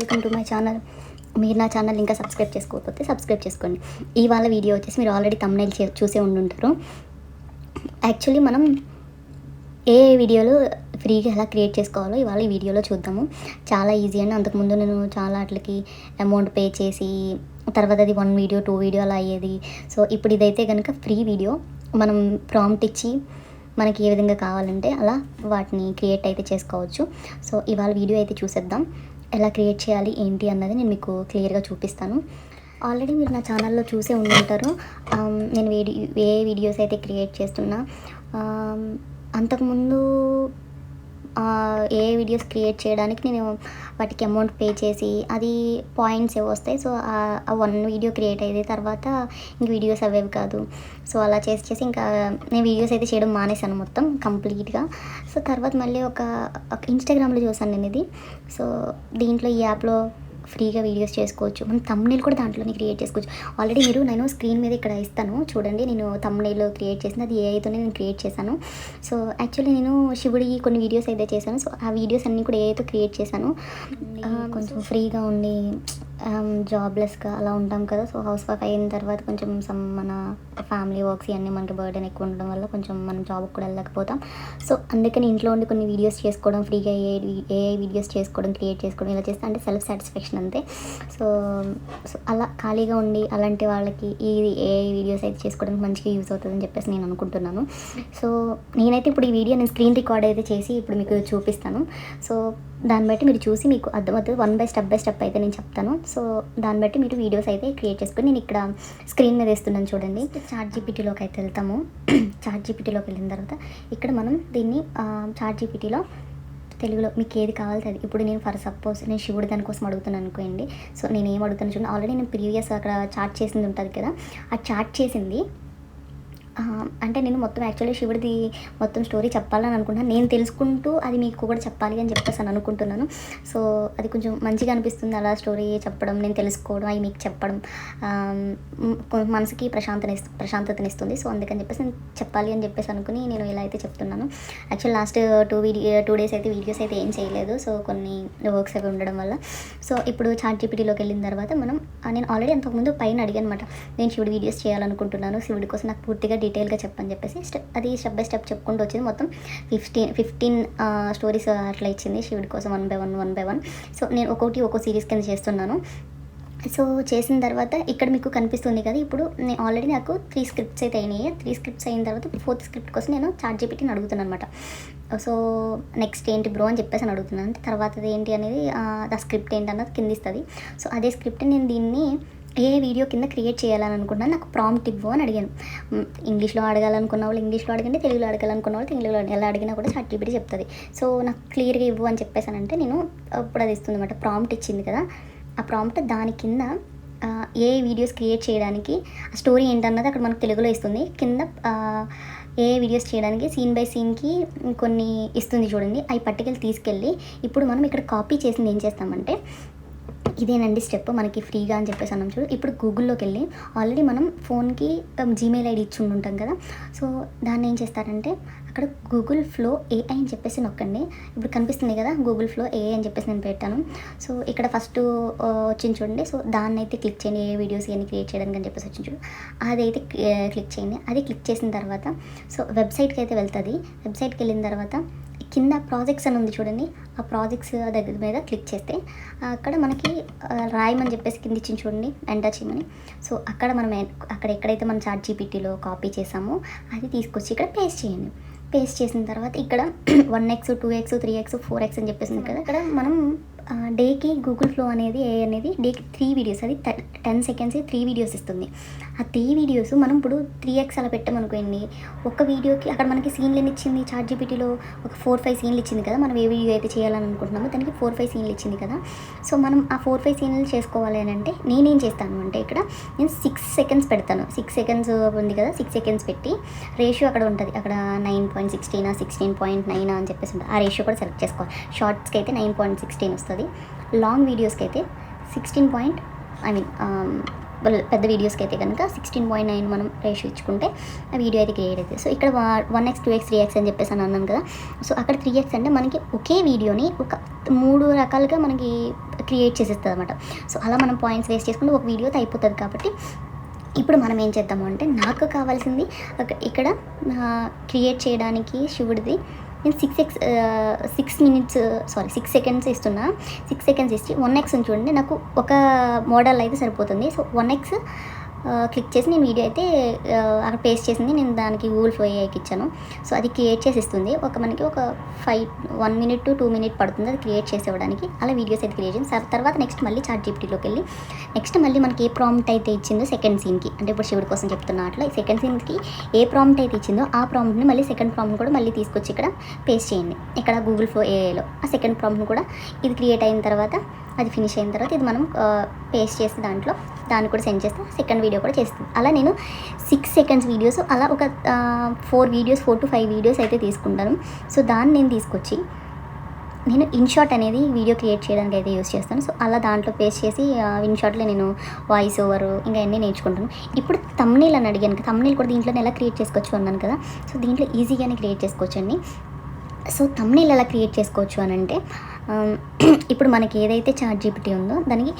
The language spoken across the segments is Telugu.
Welcome to my channel. మీరు నా ఛానల్ ఇంకా సబ్స్క్రైబ్ చేసుకోకపోతే సబ్స్క్రైబ్ చేసుకోండి. ఇవాళ వీడియో వచ్చేసి మీరు ఆల్రెడీ థంబ్నెయిల్ చూసే ఉండుంటారు. యాక్చువల్లీ మనం ఏ వీడియోలు ఫ్రీగా ఎలా క్రియేట్ చేసుకోవాలో ఇవాళ ఈ వీడియోలో చూద్దాము. చాలా ఈజీ అండి. అంతకుముందు నేను చాలా వాటికి అమౌంట్ పే చేసి తర్వాత అది 1 వీడియో 2 వీడియో అలా అయ్యేది. సో ఇప్పుడు ఇదైతే కనుక ఫ్రీ వీడియో. మనం ప్రాంప్ట్ ఇచ్చి మనకి ఏ విధంగా కావాలంటే అలా వాటిని క్రియేట్ అయితే చేసుకోవచ్చు. సో ఇవాళ వీడియో అయితే చూసేద్దాం. ఎలా క్రియేట్ చేయాలి ఏంటి అన్నది నేను మీకు క్లియర్గా చూపిస్తాను. ఆల్రెడీ మీరు నా ఛానల్లో చూసే ఉంటారు. నేను ఏ వీడియోస్ అయితే క్రియేట్ చేస్తున్నా, అంతకుముందు ఏ వీడియోస్ క్రియేట్ చేయడానికి నేను వాటికి అమౌంట్ పే చేసి అది పాయింట్స్ ఏవో వస్తాయి. సో ఆ 1 వీడియో క్రియేట్ అయ్యేది. తర్వాత ఇంక వీడియోస్ అవేవి కాదు. సో అలా చేసి ఇంకా నేను వీడియోస్ అయితే చేయడం మానేశాను మొత్తం కంప్లీట్గా. సో తర్వాత మళ్ళీ ఒక ఇన్స్టాగ్రామ్లో చూసాను నేను ఇది. సో దీంట్లో ఈ యాప్లో ఫ్రీగా వీడియోస్ చేసుకోవచ్చు. మనం థంబ్నెయిల్ కూడా దాంట్లోనే క్రియేట్ చేసుకోవచ్చు. ఆల్రెడీ నేను స్క్రీన్ మీద ఇక్కడ ఇస్తాను చూడండి. నేను థంబ్నెయిల్ క్రియేట్ చేసింది అది ఏఐతోనే నేను క్రియేట్ చేశాను. సో యాక్చువల్లీ నేను శివుడి కొన్ని వీడియోస్ అయితే చేశాను. సో ఆ వీడియోస్ అన్నీ కూడా ఏఐతో క్రియేట్ చేశాను. కొంచెం ఫ్రీగా ఉండి జాబ్లెస్గా అలా ఉంటాం కదా. సో హౌస్ వైఫ్ అయిన తర్వాత కొంచెం మన ఫ్యామిలీ వర్క్స్ ఇవన్నీ మనకి బర్డెన్ ఎక్కువ ఉండడం వల్ల కొంచెం మనం జాబ్కి కూడా వెళ్ళకపోతాం. సో అందుకని ఇంట్లో ఉండి కొన్ని వీడియోస్ చేసుకోవడం, ఫ్రీగా ఏఐ వీడియోస్ చేసుకోవడం, క్రియేట్ చేసుకోవడం ఇలా చేస్తే అంటే సెల్ఫ్ సాటిస్ఫాక్షన్ అంతే. సో అలా ఖాళీగా ఉండి అలాంటి వాళ్ళకి ఈ ఏఐ వీడియోస్ అయితే చేసుకోవడానికి మంచిగా యూజ్ అవుతుందని చెప్పేసి నేను అనుకుంటున్నాను. సో నేనైతే ఇప్పుడు ఈ వీడియో నేను స్క్రీన్ రికార్డ్ అయితే చేసి ఇప్పుడు మీకు చూపిస్తాను. సో దాన్ని బట్టి మీరు చూసి మీకు అర్థమవుతుంది. 1 బై స్టెప్ అయితే నేను చెప్తాను. సో దాన్ని బట్టి మీరు వీడియోస్ అయితే క్రియేట్ చేసుకొని నేను ఇక్కడ స్క్రీన్ మీద వేస్తున్నాను చూడండి. చాట్‌జీపీటీలోకి అయితే వెళ్తాము. చాట్‌జీపీటీలోకి వెళ్ళిన తర్వాత ఇక్కడ మనం దీన్ని చాట్‌జీపీటీలో తెలుగులో మీకు ఏది కావాలో అది. ఇప్పుడు నేను ఫర్ సపోజ్ నేను శివుడు దానికోసం అడుగుతున్నాను అనుకోండి. సో నేను ఏం అడుగుతాను చూడండి. ఆల్రెడీ నేను ప్రీవియస్ అక్కడ చాట్ చేసింది ఉంటుంది కదా, ఆ చాట్ చేసింది అంటే నేను మొత్తం యాక్చువల్లీ శివుడిది మొత్తం స్టోరీ చెప్పాలని అనుకుంటున్నాను. నేను తెలుసుకుంటూ అది మీకు కూడా చెప్పాలి అని చెప్పేసి అనుకుంటున్నాను. సో అది కొంచెం మంచిగా అనిపిస్తుంది అలా స్టోరీ చెప్పడం, నేను తెలుసుకోవడం, అవి మీకు చెప్పడం మనసుకి ప్రశాంతతనిస్తుంది. సో అందుకని చెప్పేసి నేను చెప్పాలి అని చెప్పేసి అనుకుని నేను ఇలా అయితే చెప్తున్నాను. యాక్చువల్ లాస్ట్ 2 డేస్ అయితే వీడియోస్ అయితే ఏం చేయలేదు. సో కొన్ని వర్క్స్ అవి ఉండడం వల్ల. సో ఇప్పుడు చాట్‌జీపీటీలోకి వెళ్ళిన తర్వాత నేను ఆల్రెడీ అంతకుముందు పైన అడిగాను అనమాట. నేను శివుడి వీడియోస్ చేయాలనుకుంటున్నాను, శివుడి కోసం నాకు పూర్తిగా డీటెయిల్గా చెప్పని చెప్పేసి అది స్టెప్ బై స్టెప్ చెప్పుకుంటూ వచ్చింది. మొత్తం 15 స్టోరీస్ అట్లా ఇచ్చింది శివుడి కోసం 1 బై 1. సో నేను ఒక్కో సిరీస్ కింద చేస్తున్నాను. సో చేసిన తర్వాత ఇక్కడ మీకు కనిపిస్తుంది కదా. ఇప్పుడు నేను ఆల్రెడీ నాకు 3 స్క్రిప్ట్స్ అయితే అయినాయి. 3 స్క్రిప్ట్స్ అయిన తర్వాత 4th స్క్రిప్ట్ కోసం నేను చాట్‌జీపీటీని అడుగుతున్నాను అనమాట. సో నెక్స్ట్ ఏంటి బ్రో అని చెప్పేసి అడుగుతున్నాను. అంటే తర్వాత ఏంటి అనేది ఆ స్క్రిప్ట్ ఏంటి అన్నది కింద ఇస్తుంది. సో అదే స్క్రిప్ట్ నేను దీన్ని ఏ వీడియో కింద క్రియేట్ చేయాలని అనుకుంటున్నాను, నాకు ప్రాంప్ట్ ఇవ్వు అని అడిగాను. ఇంగ్లీష్లో అడగాలనుకున్న వాళ్ళు ఇంగ్లీష్లో అడగండి, తెలుగులో అడగాలనుకున్న వాళ్ళు తెలుగులో ఎలా అడిగినా కూడా చాట్‌జీపీటీ చెప్తుంది. సో నాకు క్లియర్గా ఇవ్వు అని చెప్పేసానంటే నేను ఇప్పుడు అది ఇస్తుంది అనమాట. ప్రాంప్ట్ ఇచ్చింది కదా, ఆ ప్రాంప్ట్ దాని కింద ఏ వీడియోస్ క్రియేట్ చేయడానికి ఆ స్టోరీ ఏంటన్నది అక్కడ మనకు తెలుగులో ఇస్తుంది. కింద ఏ వీడియోస్ చేయడానికి సీన్ బై సీన్కి కొన్ని ఇస్తుంది చూడండి. అవి పట్టుకెళ్ళి తీసుకెళ్ళి ఇప్పుడు మనం ఇక్కడ కాపీ చేసింది ఏం చేస్తామంటే ఇదేనండి స్టెప్ మనకి ఫ్రీగా అని చెప్పేసి అన్నాం చూడు. ఇప్పుడు గూగుల్లోకి వెళ్ళి ఆల్రెడీ మనం ఫోన్కి జీమెయిల్ ఐడి ఇచ్చి ఉంటాం కదా. సో దాన్ని ఏం చేస్తారంటే అక్కడ గూగుల్ ఫ్లో ఏఐ అని చెప్పేసి నొక్కండి. ఇప్పుడు కనిపిస్తుంది కదా గూగుల్ ఫ్లో ఏఐ అని చెప్పేసి నేను పెట్టాను. సో ఇక్కడ ఫస్ట్ వచ్చింది చూడండి. సో దాన్ని అయితే క్లిక్ చేయండి. ఏ వీడియోస్ ఏమి క్రియేట్ చేయడానికి అని చెప్పేసి వచ్చింది చూడు, అదైతే క్లిక్ చేయండి. అది క్లిక్ చేసిన తర్వాత సో వెబ్సైట్కి అయితే వెళ్తుంది. వెబ్సైట్కి వెళ్ళిన తర్వాత కింద ప్రాజెక్ట్స్ అని ఉంది చూడండి. ఆ ప్రాజెక్ట్స్ దగ్గర మీద క్లిక్ చేస్తే అక్కడ మనకి రాయమని చెప్పేసి కింద ఇచ్చింది చూడండి, ఎంటర్ చేయమని. సో మనం అక్కడ ఎక్కడైతే మనం చాట్‌జీపీటీలో కాపీ చేసామో అది తీసుకొచ్చి ఇక్కడ పేస్ట్ చేయండి. పేస్ట్ చేసిన తర్వాత ఇక్కడ 1x 2x 3x 4x అని చెప్పేసింది కదా. ఇక్కడ మనం డేకి గూగుల్ ఫ్లో అనేది డేకి 3 వీడియోస్, అది 10 సెకండ్స్ 3 వీడియోస్ ఇస్తుంది. ఆ 3 వీడియోస్ మనం ఇప్పుడు 3x అలా పెట్టామనుకోండి. ఒక వీడియోకి అక్కడ మనకి సీన్లు ఎన్ని ఇచ్చింది చాట్‌జీపీటీలో, ఒక 4-5 సీన్లు ఇచ్చింది కదా. మనం ఏ వీడియో అయితే చేయాలని అనుకుంటున్నామో దానికి 4-5 సీన్లు ఇచ్చింది కదా. సో మనం ఆ 4-5 సీన్లు చేసుకోవాలి అని అంటే నేనేం చేస్తాను అంటే ఇక్కడ నేను 6 సెకండ్స్ పెడతాను. 6 సెకండ్స్ ఉంది కదా, 6 సెకండ్స్ పెట్టి రేషియో అక్కడ ఉంటుంది. అక్కడ 9.16 16.9 అని చెప్పేసి ఉంటుంది. ఆ రేషియో కూడా సెలెక్ట్ చేసుకోవాలి. షార్ట్స్కి అయితే 9.16 వస్తుంది. లాంగ్ వీడియోస్కి అయితే 16 పెద్ద వీడియోస్కి అయితే కనుక 16.9 మనం రేషియో ఇచ్చుకుంటే ఆ వీడియో అయితే క్రియేట్ అవుతుంది. సో ఇక్కడ 1x 2x 3x అని చెప్పేసి అన్నాను కదా. సో అక్కడ 3x అంటే మనకి ఒకే వీడియోని ఒక 3 రకాలుగా మనకి క్రియేట్ చేసేస్తుంది అనమాట. సో అలా మనం పాయింట్స్ వేస్ట్ చేసుకుంటే ఒక వీడియోతో అయిపోతుంది. కాబట్టి ఇప్పుడు మనం ఏం చేద్దాము అంటే, నాకు కావాల్సింది ఇక్కడ క్రియేట్ చేయడానికి శివుడిది నేను 6 సెకండ్స్ ఇస్తున్నా. 6 సెకండ్స్ ఇచ్చి 1x అని చూడండి, నాకు ఒక మోడల్ అయితే సరిపోతుంది. సో 1x క్లిక్ చేసి నేను వీడియో అయితే అక్కడ పేస్ట్ చేసింది నేను దానికి గూగుల్ ఫ్లో ఏఐకి ఇచ్చాను. సో అది క్రియేట్ చేసి ఇస్తుంది. మనకి ఒక 1 minute to 2 minutes పడుతుంది అది క్రియేట్ చేసి ఇవ్వడానికి. అలా వీడియోస్ అయితే క్రియేట్ చేసి తర్వాత నెక్స్ట్ మళ్ళీ ChatGPTలోకి వెళ్ళి నెక్స్ట్ మళ్ళీ మనకి ఏ ప్రాంప్ట్ అయితే ఇచ్చిందో సెకండ్ సీన్కి, అంటే ఇప్పుడు శివుడి కోసం చెప్తున్నా అట్లా సెకండ్ సీన్కి ఏ ప్రాంప్ట్ అయితే ఇచ్చిందో ఆ ప్రాంప్ట్ని మళ్ళీ సెకండ్ ప్రాంప్ట్ కూడా మళ్ళీ తీసుకొచ్చి ఇక్కడ పేస్ట్ చేయండి. ఇక్కడ గూగుల్ ఫ్లో ఏఐలో ఆ సెకండ్ ప్రాంప్ట్ని కూడా ఇది క్రియేట్ అయిన తర్వాత, అది ఫినిష్ అయిన తర్వాత ఇది మనం పేస్ట్ చేసి దాన్ని కూడా సెండ్ చేస్తే సెకండ్ వీడియో కూడా చేస్తుంది. అలా నేను 6 seconds వీడియోస్ అలా ఒక 4 to 5 వీడియోస్ అయితే తీసుకుంటాను. సో దాన్ని నేను తీసుకొచ్చి నేను ఇన్షాట్ అనేది వీడియో క్రియేట్ చేయడానికి అయితే యూస్ చేస్తాను. సో అలా దాంట్లో పేస్ట్ చేసి ఇన్షాట్లో నేను వాయిస్ ఓవర్ ఇంకా అన్నీ నేర్చుకుంటాను. ఇప్పుడు థంబ్నెయిల్ అని అడిగాను, థంబ్నెయిల్ కూడా దీంట్లో ఎలా క్రియేట్ చేసుకోవచ్చు అన్నాను కదా. సో దీంట్లో ఈజీగానే క్రియేట్ చేసుకోవచ్చండి. సో థంబ్నెయిల్ ఎలా క్రియేట్ చేసుకోవచ్చు అని అంటే, ఇప్పుడు మనకి ఏదైతే ChatGPT ఉందో దానికి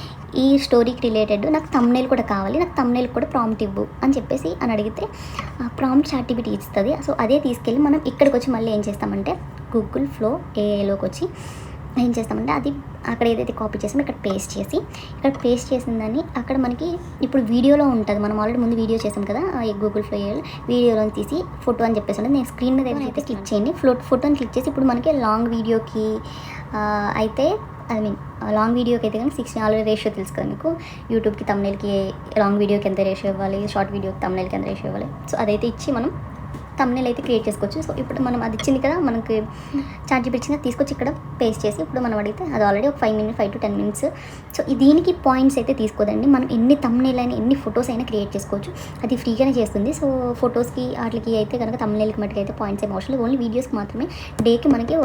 ఈ స్టోరీకి రిలేటెడ్ నాకు థంబ్నెయిల్ కూడా కావాలి, నాకు థంబ్నెయిల్ కూడా ప్రాంప్ట్ ఇవ్వు అని అడిగితే ప్రాంప్ట్ ChatGPT ఇస్తుంది. సో అదే తీసుకెళ్ళి మనం ఇక్కడికి వచ్చి మళ్ళీ ఏం చేస్తామంటే గూగుల్ ఫ్లో ఏఐలోకి వచ్చి ఏం చేస్తామంటే అది అక్కడ ఏదైతే కాపీ చేసామో ఇక్కడ పేస్ట్ చేసిన దాన్ని అక్కడ మనకి ఇప్పుడు వీడియోలో ఉంటుంది. మనం ఆల్రెడీ ముందు వీడియో చేసాం కదా గూగుల్ ఫ్లో వీడియోలో తీసి ఫోటో అని చెప్పేసి ఉంటుంది. నేను స్క్రీన్ మీద అయితే క్లిక్ చేయండి, ఫోటోని క్లిక్ చేసి ఇప్పుడు మనకి లాంగ్ వీడియోకి అయితే లాంగ్ వీడియోకి అయితే కానీ 6 ఆల్రెడీ రేషియో తెలుసు కదా మీకు. యూట్యూబ్కి థంబ్నెయిల్కి లాంగ్ వీడియోకి ఎంత రేషియో ఇవ్వాలి, షార్ట్ వీడియోకి థంబ్నెయిల్కి ఎంత రేషియో ఇవ్వాలి. సో అదైతే ఇచ్చి మనం థంబ్నెయిల్ అయితే క్రియేట్ చేసుకోవచ్చు. సో ఇప్పుడు మనం అది ఇచ్చింది కదా మనకి ChatGPT ఇచ్చింది, తీసుకొచ్చి ఇక్కడ పేస్ట్ చేసి ఇప్పుడు మనం అడిగితే అది ఆల్రెడీ ఒక 5 to 10 minutes. సో దీనికి పాయింట్స్ అయితే తీసుకోదండి, మనం ఎన్ని థంబ్నెయిల్ అయినా ఎన్ని ఫొటోస్ అయినా క్రియేట్ చేసుకోవచ్చు, అది ఫ్రీగానే చేస్తుంది. సో ఫొటోస్కి వాటికి అయితే కనుక థంబ్నెయిల్కి మట్టుకు అయితే పాయింట్స్ ఏం అవసరం లేదు, ఓన్లీ వీడియోస్కి మాత్రమే. డేకి మనకి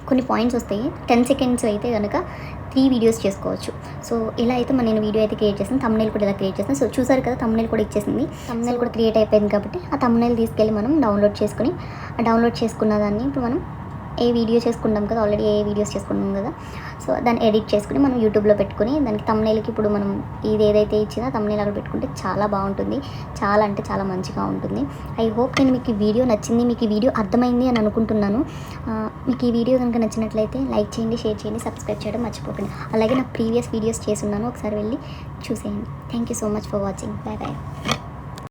కొన్ని పాయింట్స్ వస్తాయి. 10 seconds అయితే కనుక 3 వీడియోస్ చేసుకోవచ్చు. సో ఇలా అయితే నేను వీడియో అయితే క్రియేట్ చేస్తాను, థంబ్నెయిల్ కూడా ఇలా క్రియేట్ చేస్తాను. సో చూసారు కదా థంబ్నెయిల్ కూడా ఇచ్చేసింది, థంబ్నెయిల్ కూడా క్రియేట్ అయిపోయింది. కాబట్టి ఆ థంబ్నెయిల్ తీసుకెళ్ళి మనం డౌన్లోడ్ చేసుకున్న దాన్ని ఇప్పుడు మనం ఏ వీడియో చేసుకుంటాం కదా, ఆల్రెడీ ఏ వీడియోస్ చేసుకుంటాం కదా, సో దాన్ని ఎడిట్ చేసుకుని మనం యూట్యూబ్లో పెట్టుకుని దానికి థంబ్నెయిల్కి ఇప్పుడు మనం ఇది ఏదైతే ఇచ్చిందో థంబ్నెయిల్ అక్కడ పెట్టుకుంటే చాలా బాగుంటుంది, చాలా అంటే చాలా మంచిగా ఉంటుంది. ఐ హోప్ మీకు ఈ వీడియో నచ్చింది, మీకు ఈ వీడియో అర్థమైంది అని అనుకుంటున్నాను. మీకు ఈ వీడియో కనుక నచ్చినట్లయితే లైక్ చేయండి, షేర్ చేయండి, సబ్స్క్రైబ్ చేయడం మర్చిపోకండి. అలాగే నా ప్రీవియస్ వీడియోస్ చేస్తున్నాను, ఒకసారి వెళ్ళి చూసేయండి. Thank you so much for watching. Bye bye.